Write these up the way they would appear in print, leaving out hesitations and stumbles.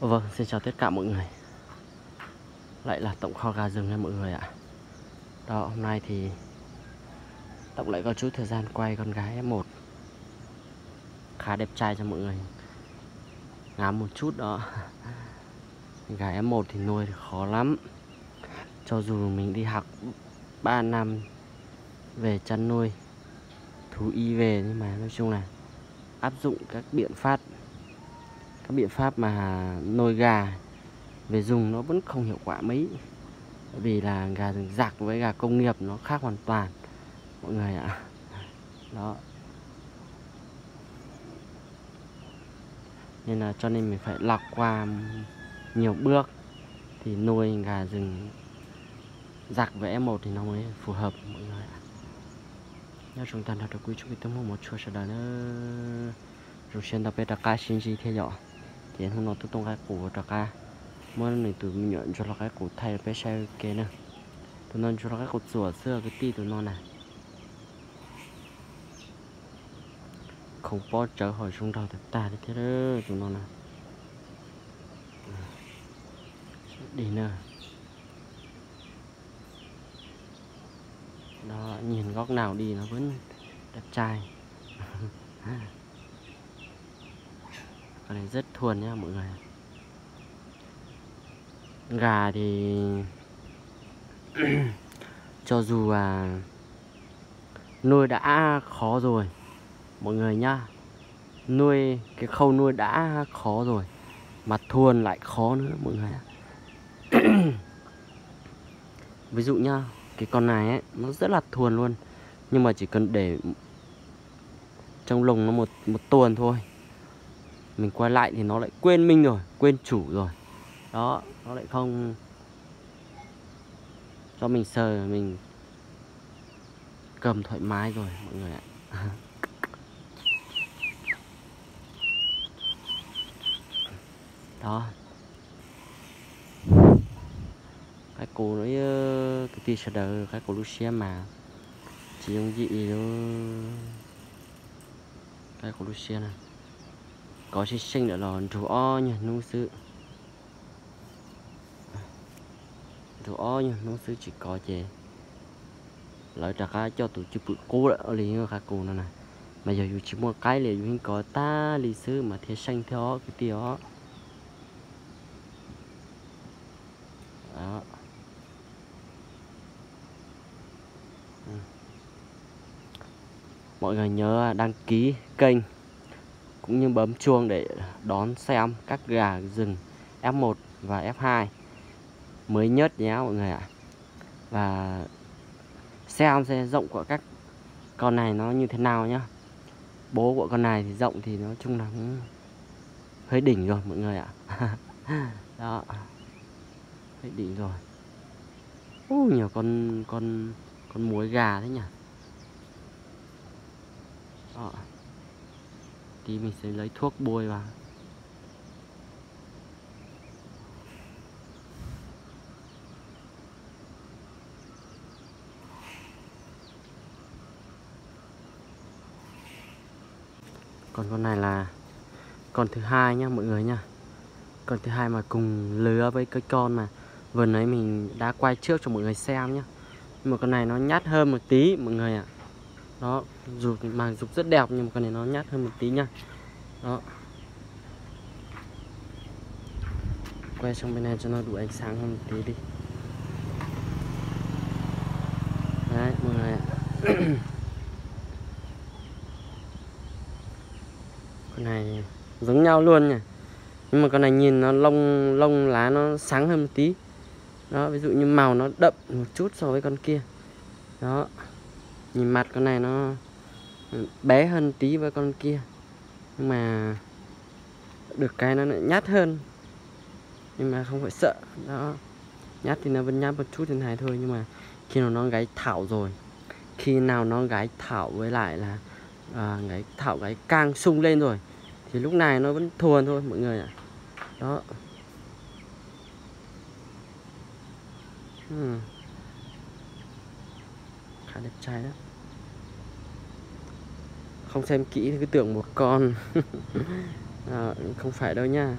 Vâng, xin chào tất cả mọi người. Lại là Tổng kho gà rừng nha mọi người ạ. Đó, hôm nay thì Tổng lại có chút thời gian quay con gái F1 khá đẹp trai cho mọi người ngắm một chút đó. Gái F1 thì nuôi thì khó lắm. Cho dù mình đi học 3 năm về chăn nuôi thú y về, nhưng mà nói chung là áp dụng các biện pháp mà nuôi gà về dùng nó vẫn không hiệu quả mấy. Bởi vì là gà rừng rạc với gà công nghiệp nó khác hoàn toàn mọi người ạ. Đó, nên là cho nên mình phải lọc qua nhiều bước thì nuôi gà rừng rạc với F1 thì nó mới phù hợp mọi người ạ. Nếu chúng ta đạt được quy chuẩn tâm hồn một chút sau đó nữa rồi xem tập beta ca xin gì theo dõi thì hôm nay tôi tung cái củ trà ca mới này tụi mình nhận cho là cái củ thay bé xe kia nữa tụi nó cho là cái củ rùa xưa cái ti tụi nó này không có trở hồi xuống đầu thật ta thế đó tụi nó này đi nữa. Đó, nhìn góc nào đi nó vẫn đẹp trai. Con này rất thuần nhá mọi người. Gà thì cho dù nuôi đã khó rồi mọi người nhá, cái khâu nuôi đã khó rồi mà thuần lại khó nữa mọi người. Ví dụ nhá, cái con này ấy, nó rất là thuần luôn, nhưng mà chỉ cần để trong lồng nó một tuần thôi, mình quay lại thì nó lại quên mình rồi, quên chủ rồi. Đó, nó lại không cho mình sờ, mình cầm thoải mái rồi mọi người ạ. Đó, cái cổ nó cái tia sờ đờ cái cổ Lucia mà chỉ dùng dị nó cái cổ Lucia này có sinh nữa là rùa o nha nung sư rùa o nha nung sư chỉ có chè lợi trả cá cho tụi chụp cố ở liền các cô này mà giờ dù chỉ mua cái liền dù có ta lý sư mà thế xanh theo cái tia đó. Mọi người nhớ đăng ký kênh cũng như bấm chuông để đón xem các gà rừng F1 và F2 mới nhất nhé mọi người ạ. Và xem rộng của các con này nó như thế nào nhá. Bố của con này thì rộng thì nói chung là cũng hơi đỉnh rồi mọi người ạ. Đó, hơi đỉnh rồi. Nhiều con muối gà thế nhỉ. Đó. Tí mình sẽ lấy thuốc bôi vào. Còn con này là con thứ hai nhá mọi người nhá. Con thứ hai mà cùng lứa với cái con mà vừa nãy mình đã quay trước cho mọi người xem nhá. Nhưng mà con này nó nhát hơn một tí mọi người ạ. Đó, dù màng dục rất đẹp nhưng mà con này nó nhát hơn một tí nha. Đó. Quay sang bên này cho nó đủ ánh sáng hơn một tí đi. Đấy mọi người ạ. Con này giống nhau luôn nha. Nhưng mà con này nhìn nó lông lá nó sáng hơn một tí. Đó, ví dụ như màu nó đậm một chút so với con kia. Đó. Nhìn mặt con này nó bé hơn tí với con kia. Nhưng mà được cái nó lại nhát hơn. Nhưng mà không phải sợ. Đó. Nhát thì nó vẫn nhát một chút thế này thôi. Nhưng mà khi nào nó gáy thảo rồi, khi nào nó gáy thảo với lại là gáy thảo gáy cang sung lên rồi thì lúc này nó vẫn thuần thôi mọi người ạ. Đó. Khá đẹp trai đó. Không xem kỹ thì cứ tưởng một con. Không phải đâu nha.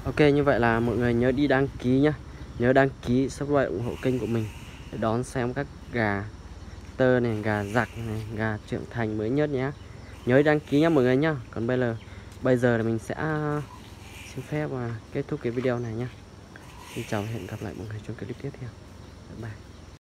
Ok, như vậy là mọi người nhớ đi đăng ký nhá. Nhớ đăng ký, subscribe, ủng hộ kênh của mình để đón xem các gà tơ này, gà giặc này, gà trưởng thành mới nhất nhé. Nhớ đăng ký nhá mọi người nhá. Còn bây giờ là mình sẽ xin phép kết thúc cái video này nhá. Xin chào và hẹn gặp lại mọi người trong clip tiếp theo. Bye bye.